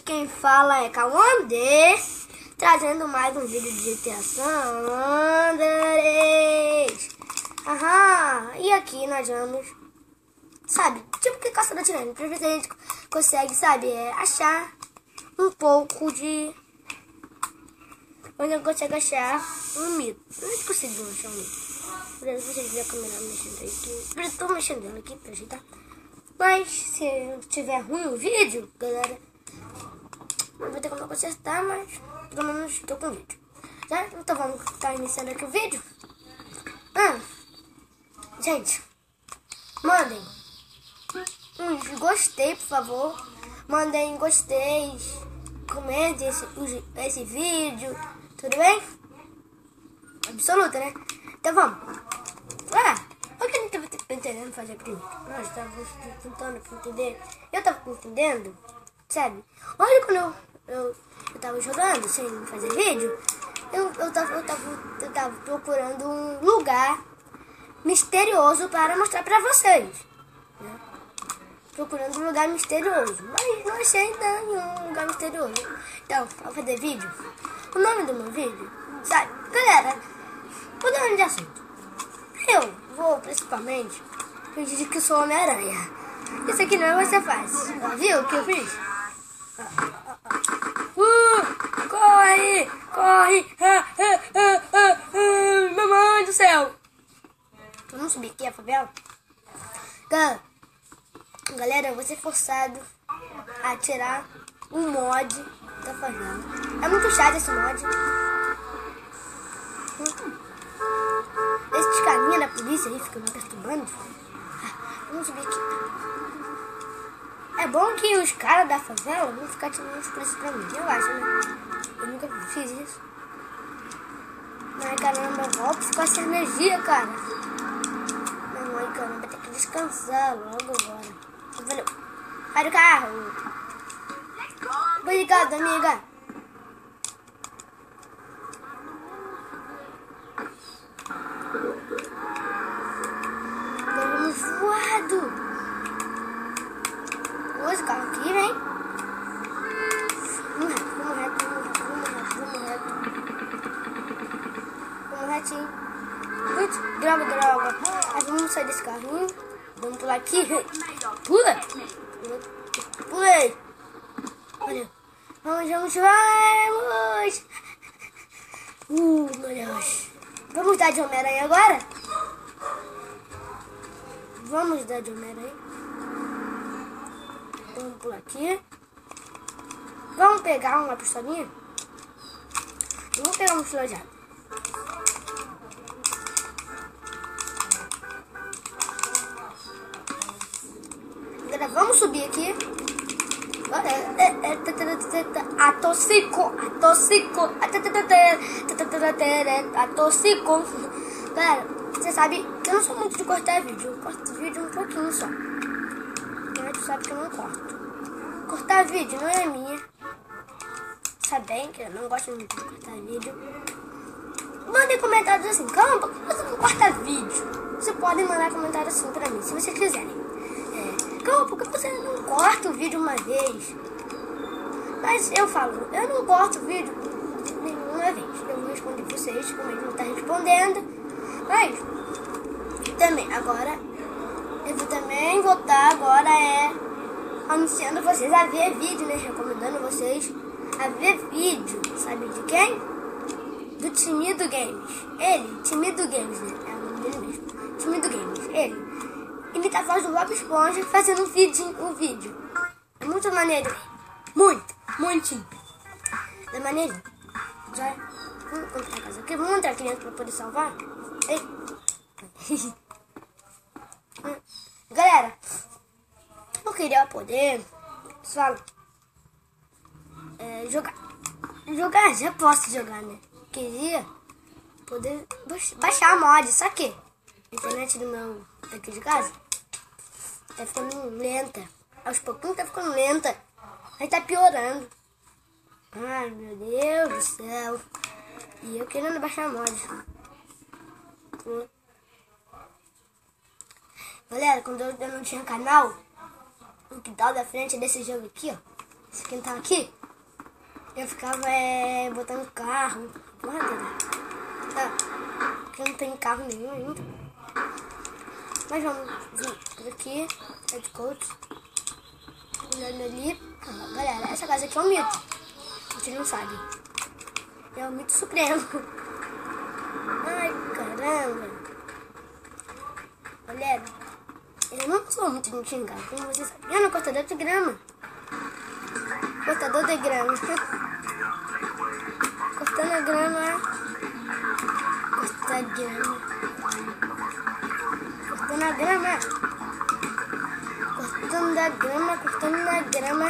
quem fala é Cauandê, trazendo mais um vídeo de GTA San Andreas. E aqui nós vamos, sabe, tipo que caça da tirana, pra ver se a gente consegue, sabe, achar um pouco de... Onde eu consigo achar um mito. Não é possível achar um mito. Por exemplo, vocês verem a câmera mexendo aqui. Eu estou mexendo ela aqui pra ajeitar. Mas se tiver ruim o vídeo, galera, não vai ter como consertar, mas pelo menos estou com o vídeo. Já? Então vamos estar iniciando aqui o vídeo. Gente, mandem uns gostei, por favor. Mandem gostei. Comentem esse vídeo. Tudo bem? Absoluta, né? Então vamos. O que a gente estava entendendo fazer primeiro? Nós estávamos tentando entender. Eu estava entendendo, sabe? Olha quando eu estava jogando sem fazer vídeo. Eu tava procurando um lugar misterioso para mostrar para vocês, né? Procurando um lugar misterioso, mas não achei nenhum lugar misterioso. Então, vou fazer vídeo. O nome do meu vídeo, sabe? Galera, mudando de assunto. Eu vou principalmente fingir que eu sou Homem-Aranha. Isso aqui não vai ser fácil. Viu o que eu fiz? Corre! Corre! Mamãe do céu! Vamos subir aqui a favela? Galera, eu vou ser forçado a tirar um mod da favela. É muito chato esse mod. Esses carinha da polícia aí ficam me perturbando. Vamos subir aqui. É bom que os caras da favela vão ficar tirando os preços pra mim. Eu acho, né? Eu nunca fiz isso. Mas caramba, volta com essa energia, cara. Não, mãe, caramba, vai ter que descansar logo agora. Valeu. Vai do carro. Obrigado, amiga. Vamos voado. Esse carro aqui, vem. Vamos retinho. Droga. Mas vamos sair desse carrinho. Vamos pular aqui. Pula. Pulei. Olha. Vamos. Meu Deus. Vamos dar de Homem-Aranha agora? Vamos dar de Homem-Aranha. Vamos pular aqui. Vamos pegar uma pistolinha. Vamos pegar uma pistola já. Agora vamos subir aqui. Atossico. Galera, você sabe que eu não sou muito de cortar vídeo. Eu corto vídeo um pouquinho só. Mas tu sabe que eu não corto. Cortar vídeo não é minha. Sabe bem que eu não gosto muito de cortar vídeo. Mandem comentários assim. Calma, por que você não corta vídeo? Você pode mandar comentários assim pra mim, se vocês quiserem. Calma, por que você não corta o vídeo uma vez? Mas eu falo, eu não corto o vídeo nenhuma vez. Eu vou responder vocês, como ele não tá respondendo. Mas, também, agora, eu vou também voltar agora anunciando vocês a ver vídeo, né? Recomendando vocês a ver vídeo. Sabe de quem? Do Timido Games. Ele, Timido Games, né? É o nome dele mesmo. Timido Games, ele. Ele tá fazendo o Bob Esponja fazendo um vídeo. É muito maneiro. Muitinho. É maneiro. Já. Vamos entrar a casa aqui. Vamos entrar aqui dentro pra poder salvar. Ei. Galera, eu queria poder, pessoal, jogar, já posso jogar, né? Queria poder baixar a mod, só que a internet do meu daqui de casa tá ficando lenta. Aos pouquinhos tá ficando lenta. Aí tá piorando. Ai, meu Deus do céu. E eu querendo baixar a mod. Galera, quando eu não tinha canal, o que dá da frente desse jogo aqui, ó. esse quintal aqui, eu ficava botando carro, porradeira. Tá, porque não tem carro nenhum ainda. Mas vamos vir por aqui, Red Coat, olhando ali. Ah, galera, essa casa aqui é um mito. A gente não sabe. É o mito supremo. Ai, caramba. Galera, eu não sou muito de xingar, como vocês sabem. No cortador de grama. Cortador de grama. Cortando a grama. Cortar grama. Cortando a grama. Cortando a grama, cortando a grama.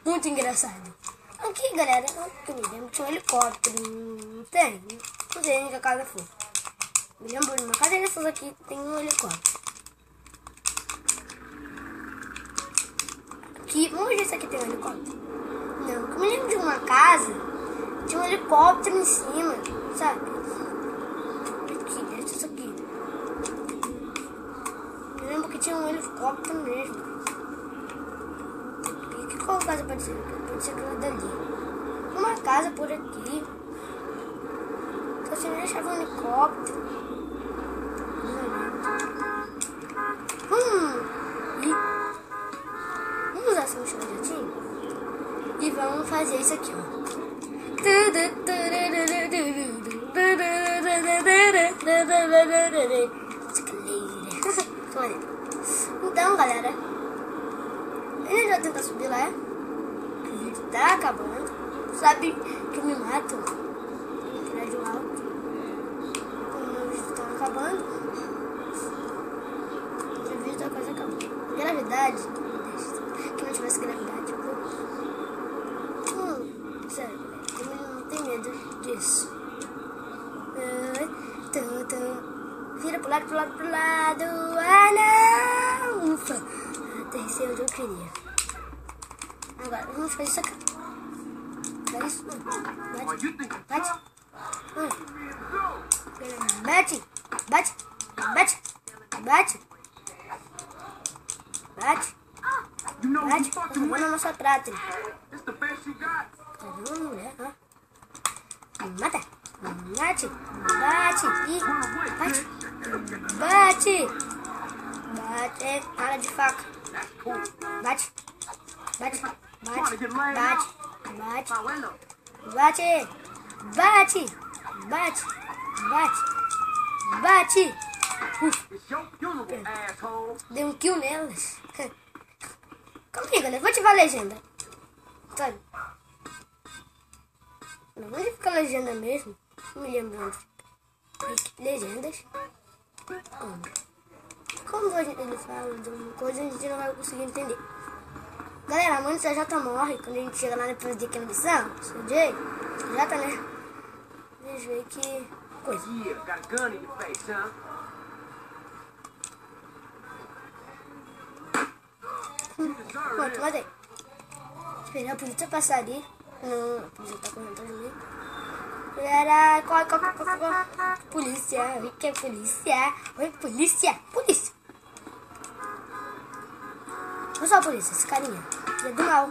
Muito engraçado. Aqui, galera, eu me lembro que tinha um helicóptero. Não tem? Não sei onde a casa foi. Me lembro de uma casa dessas aqui tem um helicóptero. Aqui, vamos ver se aqui tem um helicóptero. Não, eu me lembro de uma casa, tinha um helicóptero em cima, sabe? Aqui, deve ser isso aqui. Eu lembro que tinha um helicóptero mesmo. E qual casa pode ser? Pode ser aquela dali. Uma casa por aqui. Então você não achava um helicóptero. Vamos usar essa mochila de jatinho e vamos fazer isso aqui, ó. Então, galera, eu já tentar subir lá. O vídeo tá acabando. Sabe que eu me mato no prédio alto. Como o vídeo tá acabando, o vídeo tá quase acabando. Gravidade, que não tivesse gravidade. Sério, galera, não tem medo disso. Vira pro lado, pro lado, pro lado. Ah, não! Ufa! Aterrissei onde eu queria. Agora, vamos fazer isso aqui. Faz isso. Bate. Bate. Bate. Bate. Bate. Bate. Bate. Bate. Vou na nossa prata. Caramba, mulher. Mata. Bate. Bate. E bate. Bate. Bate. Cara de faca. Bate. Bate. Bate. Bate. Bate. Bate. Bate. Bate. Bate. Bate. Deu um kill nelas. Calma aí, galera. Vou ativar a legenda. Sabe? Não, onde fica a legenda mesmo? Não me lembro onde. Legendas. Como ele fala de uma coisa, a gente não vai conseguir entender. Galera, a mãe do CJ morre quando a gente chega lá depois de aquela missão. CJ, CJ, né? Deixa eu ver que coisa. Pronto, matei. Esperei a polícia passar ali. Não, a polícia tá correndo atrás de mim. Galera, corre. Polícia, oi, que é polícia? Oi, polícia, polícia. Não só a polícia, esse carinha. Ele é do mal.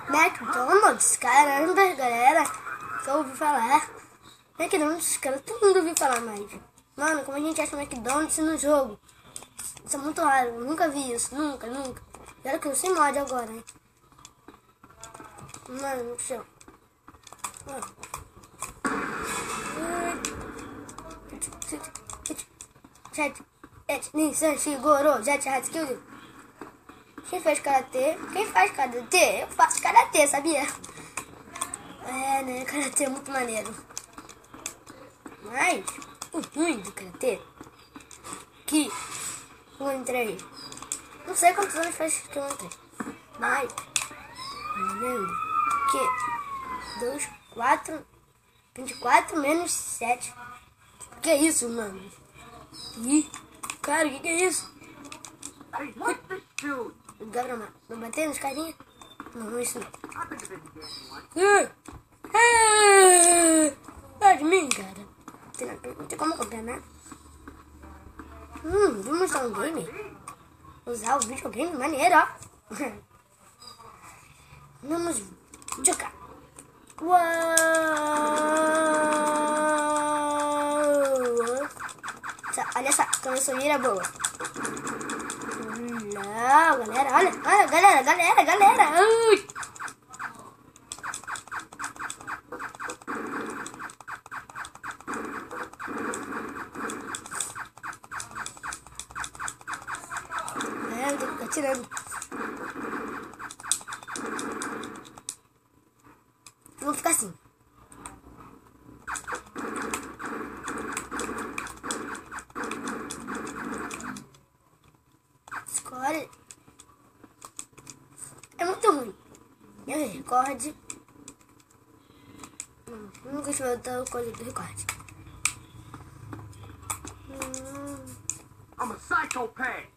McDonald's, caramba, galera. Só ouvi falar. McDonald's, cara, todo mundo ouviu falar mais. Mano, como a gente acha McDonald's no jogo? Isso é muito raro, eu nunca vi isso, nunca. Olha que eu sei mod agora, hein? Mano, no chão. Nissan, Shigoro, Jet Hatsuki. Quem faz karatê? Quem faz karatê? Eu faço karatê, sabia? É, né? Karatê é muito maneiro. Mas o ruim do karatê que eu entrei. Não sei quantos anos faz que eu entrei. Mas eu lembro que 2, 4, 24 menos 7. Que é isso, mano? Ih, cara, que é isso? Gabriel, não bater nos carinha? Não, isso não. Sai de mim, cara. Não tem como comprar, né? Vamos usar um game? Usar o videogame? Maneiro, ó. Vamos jogar. Uou! Olha só, começou a mira boa. Não, galera, olha, galera. Ui! Tô atirando. Vou ficar assim. Escolhe. É muito ruim. Eu recorde. Nunca tive outra coisa do recorde. I'm a psychopath.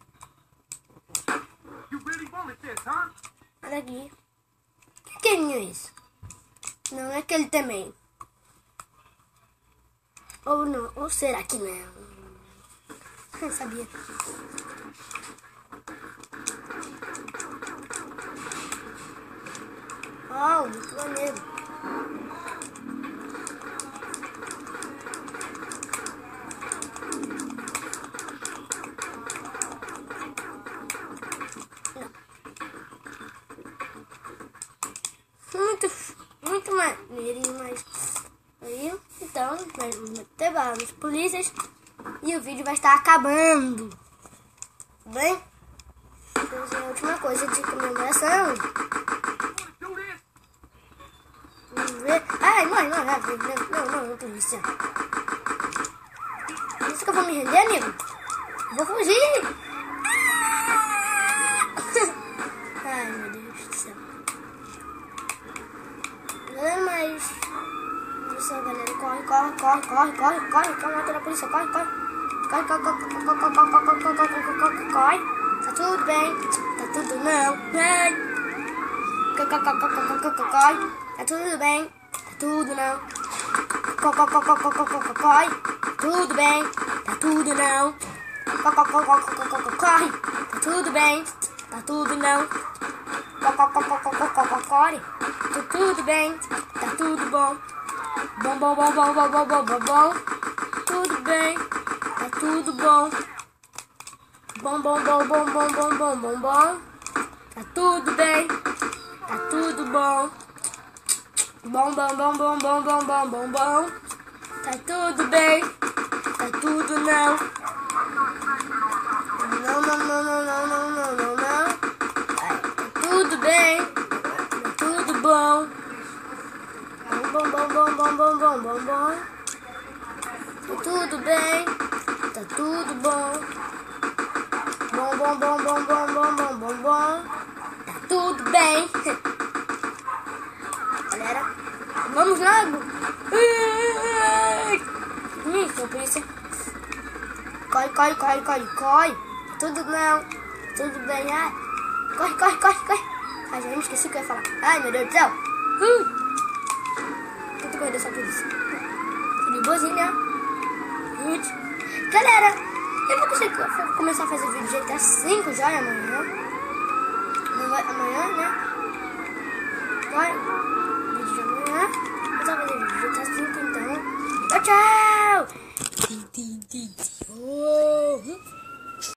You really wanted this, huh? Olha aqui. Que é isso? Não é aquele também. Ou não? Ou será que não? Eu sabia. Oh, muito maneiro. Muito maneirinho, mas aí, então, vai ter vários polícias e o vídeo vai estar acabando. Tudo bem? Então, a última coisa de comemoração. Vamos ver. Ai, não, polícia. Isso que eu vou me render, amigo? Eu vou fugir. Ai, meu Deus do céu. Mas olha só, galera, corre, mata a polícia, corre, tá tudo bem, tá tudo não, corre, tá tudo bem, tá tudo não, corre, tudo bem, tá tudo não, corre, tá tudo bem, tá tudo não, corre, tá tudo bem, tá tudo bom, bom, tudo bem, tá tudo bom, bom, tá tudo bem, tá tudo bom, bom, tá tudo bem, tá tudo não, tá tudo bem, tá tudo bom. Bom. Tá tudo bem, tá tudo bom. Bom. Tá tudo bem. Galera, vamos logo. Isso, polícia. Corre. Tudo não, tudo bem. Ai. Corre. Ai, já me esqueci o que eu ia falar. Ai, meu Deus do céu. Tenta correr dessa polícia. De boazinha. Galera, eu vou começar a fazer vídeo de GTA 5 já amanhã. Amanhã, né? Vai. Vídeo de amanhã. Eu vou fazer vídeo de GTA 5, então. Tchau!